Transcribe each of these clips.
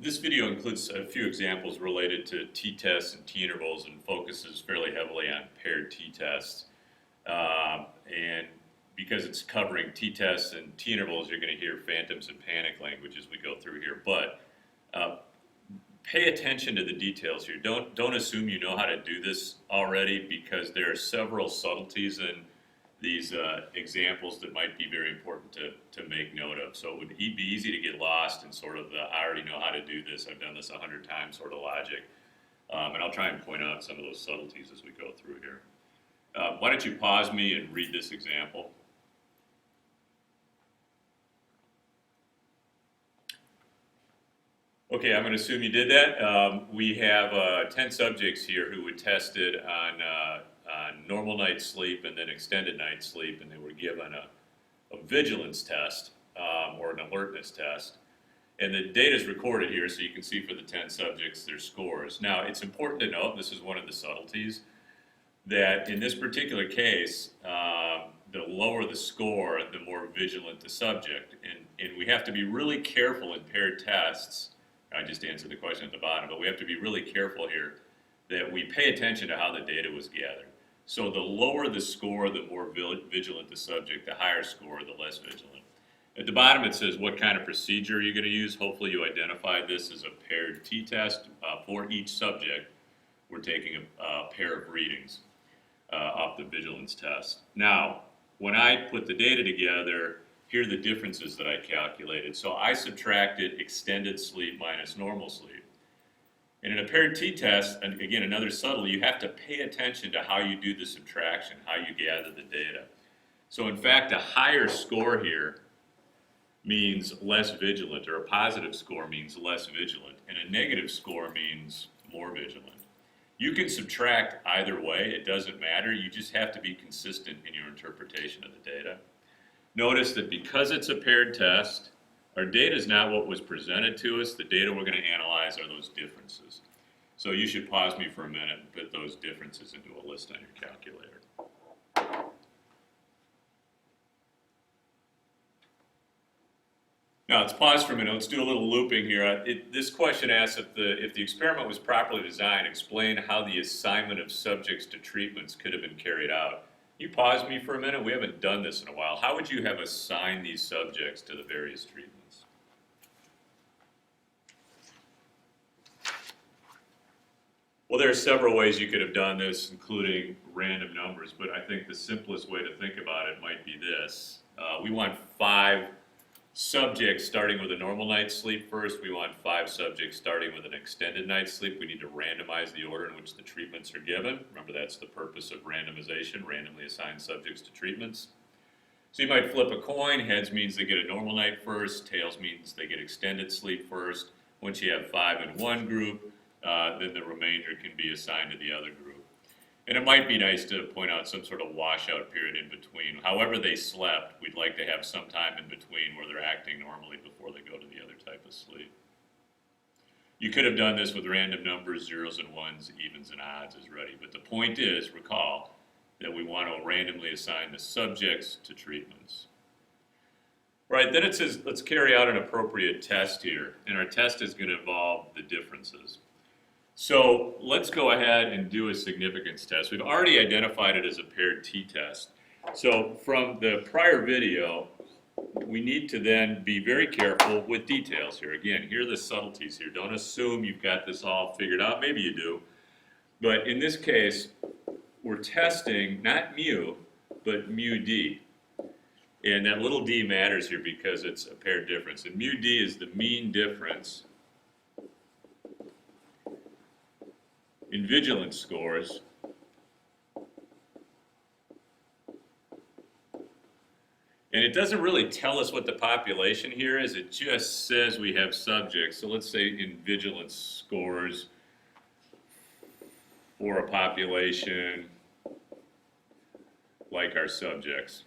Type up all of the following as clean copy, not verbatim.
This video includes a few examples related to t-tests and t-intervals and focuses fairly heavily on paired t-tests. And because it's covering t-tests and t-intervals, you're going to hear phantoms and panic language as we go through here. But pay attention to the details here. Don't assume you know how to do this already, because there are several subtleties in these examples that might be very important to make note of. So it would be easy to get lost in sort of the I already know how to do this, I've done this 100 times sort of logic. And I'll try and point out some of those subtleties as we go through here. Why don't you pause me and read this example? Okay, I'm going to assume you did that. We have 10 subjects here who were tested on normal night sleep and then extended night sleep, and they were given a vigilance test or an alertness test. And the data is recorded here, so you can see for the 10 subjects their scores. Now, it's important to note, this is one of the subtleties, that in this particular case, the lower the score, the more vigilant the subject. And we have to be really careful in paired tests. I just answered the question at the bottom, but we have to be really careful here that we pay attention to how the data was gathered. So the lower the score, the more vigilant the subject, the higher score, the less vigilant. At the bottom it says what kind of procedure you're going to use. Hopefully you identified this as a paired t-test. For each subject, we're taking a pair of readings off the vigilance test. Now, when I put the data together, here are the differences that I calculated. So I subtracted extended sleep minus normal sleep. And in a paired t-test, and again, another subtle, you have to pay attention to how you do the subtraction, how you gather the data. So in fact, a higher score here means less vigilant, or a positive score means less vigilant, and a negative score means more vigilant. You can subtract either way, it doesn't matter, you just have to be consistent in your interpretation of the data. Notice that because it's a paired test, our data is not what was presented to us. The data we're going to analyze are those differences. So you should pause me for a minute and put those differences into a list on your calculator. Now let's pause for a minute. Let's do a little looping here. This question asks if the experiment was properly designed, explain how the assignment of subjects to treatments could have been carried out. You pause me for a minute. We haven't done this in a while. How would you have assigned these subjects to the various treatments? Well, there are several ways you could have done this, including random numbers, but I think the simplest way to think about it might be this. We want 5 subjects starting with a normal night's sleep first. We want 5 subjects starting with an extended night's sleep. We need to randomize the order in which the treatments are given. Remember, that's the purpose of randomization, randomly assign subjects to treatments. So you might flip a coin. Heads means they get a normal night first. Tails means they get extended sleep first. Once you have 5 in one group, then the remainder can be assigned to the other group. And it might be nice to point out some sort of washout period in between. However they slept, we'd like to have some time in between where they're acting normally before they go to the other type of sleep. You could have done this with random numbers, zeros and ones, evens and odds as ready. But the point is, recall, that we want to randomly assign the subjects to treatments. Right, then it says, let's carry out an appropriate test here. And our test is going to involve the differences. So let's go ahead and do a significance test. We've already identified it as a paired t-test. So from the prior video, we need to then be very careful with details here. Again, here are the subtleties here. Don't assume you've got this all figured out. Maybe you do. But in this case, we're testing not mu, but mu d. And that little d matters here because it's a paired difference. And mu d is the mean difference in vigilance scores and it doesn't really tell us what the population here is, it just says we have subjects. So let's say in vigilance scores for a population like our subjects.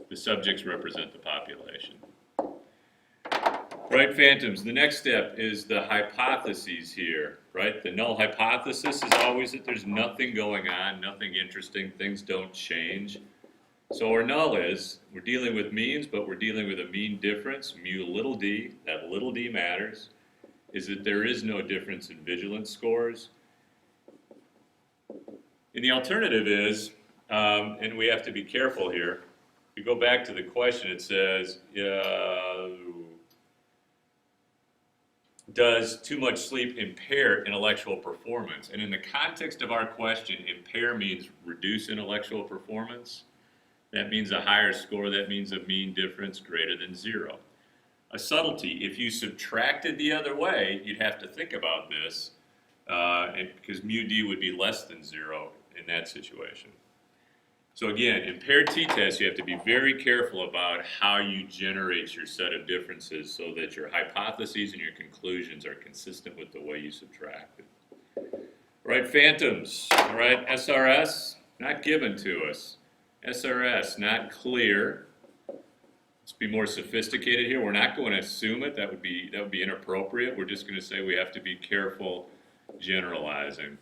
The subjects represent the population. Right, phantoms, the next step is the hypotheses here, right? The null hypothesis is always that there's nothing going on, nothing interesting, things don't change. So our null is, we're dealing with means, but we're dealing with a mean difference, mu little d, that little d matters, is that there is no difference in vigilance scores. And the alternative is, and we have to be careful here, if you go back to the question, it says, does too much sleep impair intellectual performance? And in the context of our question, impair means reduce intellectual performance. That means a higher score, that means a mean difference greater than 0. A subtlety, if you subtracted the other way, you'd have to think about this, because mu d would be less than 0 in that situation. So again, impaired t-test, you have to be very careful about how you generate your set of differences so that your hypotheses and your conclusions are consistent with the way you subtract it. All right, phantoms. All right, SRS, not given to us. SRS, not clear. Let's be more sophisticated here. We're not going to assume it. That would be inappropriate. We're just going to say we have to be careful generalizing.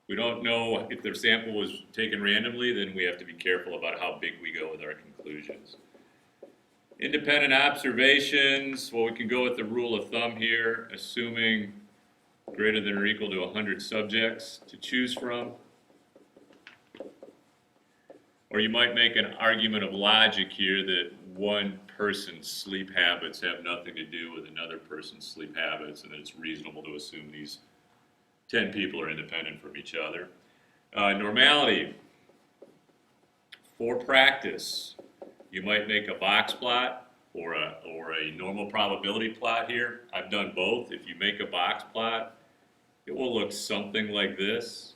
We don't know if the sample was taken randomly, then we have to be careful about how big we go with our conclusions. Independent observations, well, we can go with the rule of thumb here, assuming greater than or equal to 100 subjects to choose from. Or you might make an argument of logic here that one person's sleep habits have nothing to do with another person's sleep habits, and that it's reasonable to assume these 10 people are independent from each other. Normality. For practice, you might make a box plot or a normal probability plot here. I've done both. If you make a box plot, it will look something like this.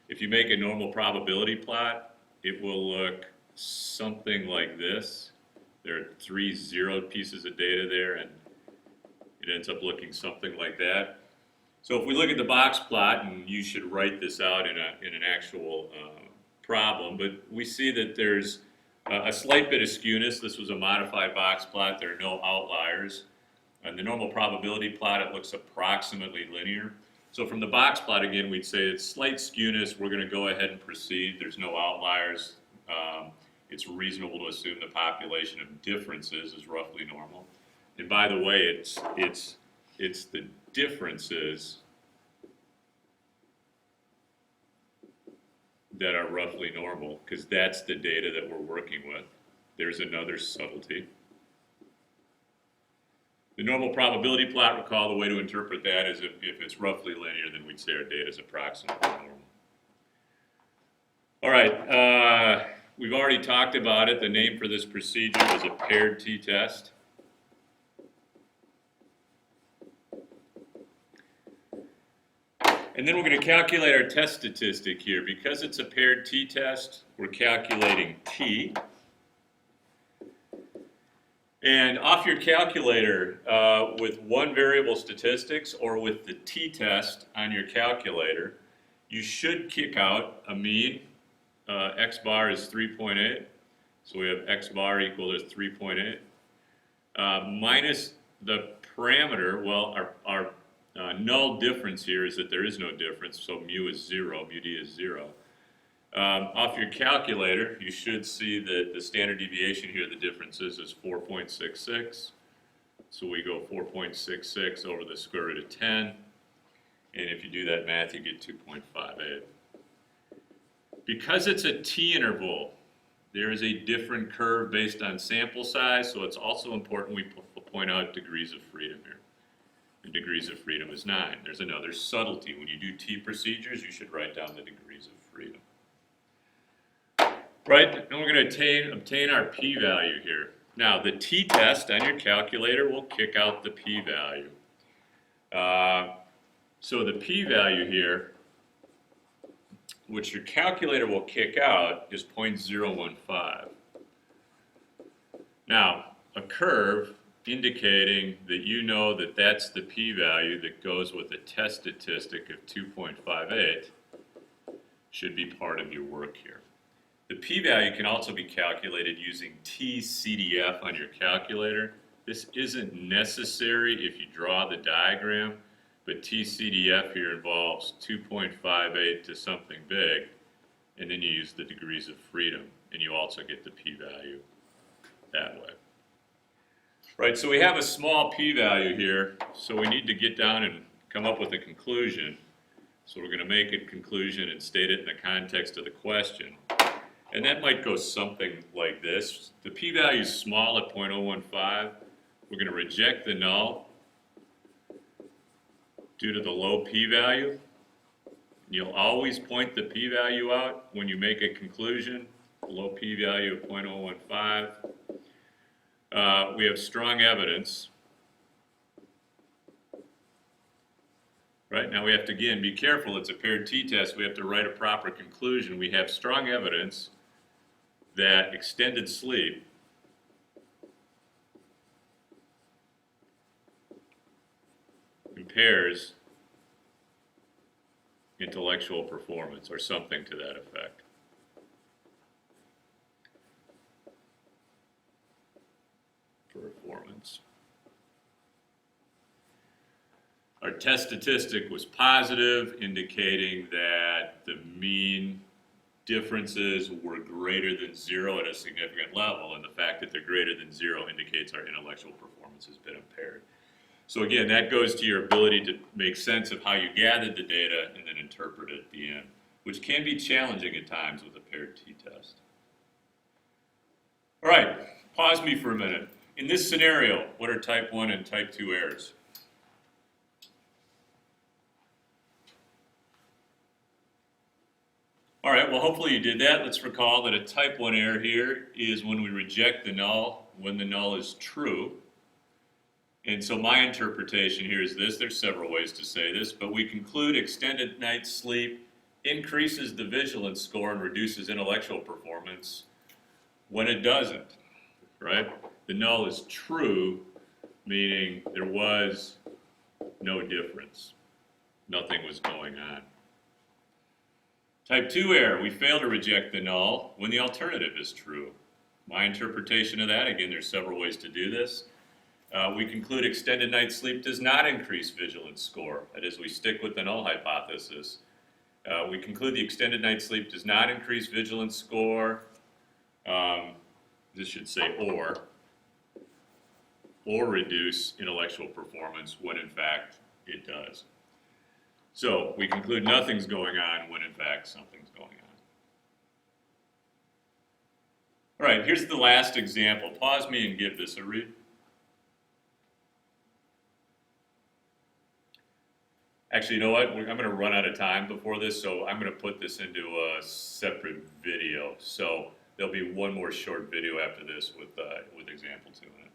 If you make a normal probability plot, it will look something like this. There are 3 zeroed pieces of data there, and it ends up looking something like that. So if we look at the box plot, and you should write this out in an actual problem, but we see that there's a slight bit of skewness. This was a modified box plot. There are no outliers. On the normal probability plot, it looks approximately linear. So from the box plot, again, we'd say it's slight skewness. We're going to go ahead and proceed. There's no outliers. It's reasonable to assume the population of differences is roughly normal. And by the way, it's the differences that are roughly normal, because that's the data that we're working with. There's another subtlety. The normal probability plot, recall the way to interpret that is if it's roughly linear, then we'd say our data is approximately normal. All right, we've already talked about it. The name for this procedure is a paired t-test. And then we're going to calculate our test statistic here. Because it's a paired t-test, we're calculating t. And off your calculator, with one variable statistics or with the t-test on your calculator, you should kick out a mean. X bar is 3.8. So we have x bar equal to 3.8. Minus the parameter, well, our null difference here is that there is no difference, so mu is 0, mu d is 0. Off your calculator, you should see that the standard deviation here, the differences, is 4.66. So we go 4.66 over the square root of 10. And if you do that math, you get 2.58. Because it's a t-interval, there is a different curve based on sample size, so it's also important we point out degrees of freedom here. And degrees of freedom is 9. There's another subtlety. When you do t procedures, you should write down the degrees of freedom. Right, now we're going to obtain our p-value here. Now, the t-test on your calculator will kick out the p-value. So the p-value here, which your calculator will kick out, is 0.015. Now, a curve indicating that you know that that's the p-value that goes with a test statistic of 2.58 should be part of your work here. The p-value can also be calculated using t-CDF on your calculator. This isn't necessary if you draw the diagram, but t-CDF here involves 2.58 to something big. and then you use the degrees of freedom, and you also get the p-value that way. Right, so we have a small p-value here, so we need to get down and come up with a conclusion. So we're going to make a conclusion and state it in the context of the question. And that might go something like this. The p-value is small at 0.015. We're going to reject the null due to the low p-value. You'll always point the p-value out when you make a conclusion. Low p-value of 0.015. We have strong evidence. Right, now we have to, again, be careful. It's a paired t-test. We have to write a proper conclusion. We have strong evidence that extended sleep impairs intellectual performance, or something to that effect. Performance. Our test statistic was positive, indicating that the mean differences were greater than 0 at a significant level, and the fact that they're greater than 0 indicates our intellectual performance has been impaired. So again, that goes to your ability to make sense of how you gathered the data and then interpret it at the end, which can be challenging at times with a paired t-test. All right, pause me for a minute. In this scenario, what are type 1 and type 2 errors? All right, well, hopefully you did that. Let's recall that a type 1 error here is when we reject the null when the null is true. And so my interpretation here is this. There's several ways to say this, but we conclude extended night sleep increases the vigilance score and reduces intellectual performance when it doesn't, right? The null is true, meaning there was no difference. Nothing was going on. Type 2 error, we fail to reject the null when the alternative is true. My interpretation of that, again, there's several ways to do this. We conclude extended night sleep does not increase vigilance score. That is, we stick with the null hypothesis. We conclude the extended night sleep does not increase vigilance score. This should say or reduce intellectual performance when in fact it does. So we conclude nothing's going on when in fact something's going on. All right, here's the last example. Pause me and give this a read. Actually, you know what? I'm going to run out of time before this, so I'm going to put this into a separate video. So there'll be one more short video after this with example 2 in it.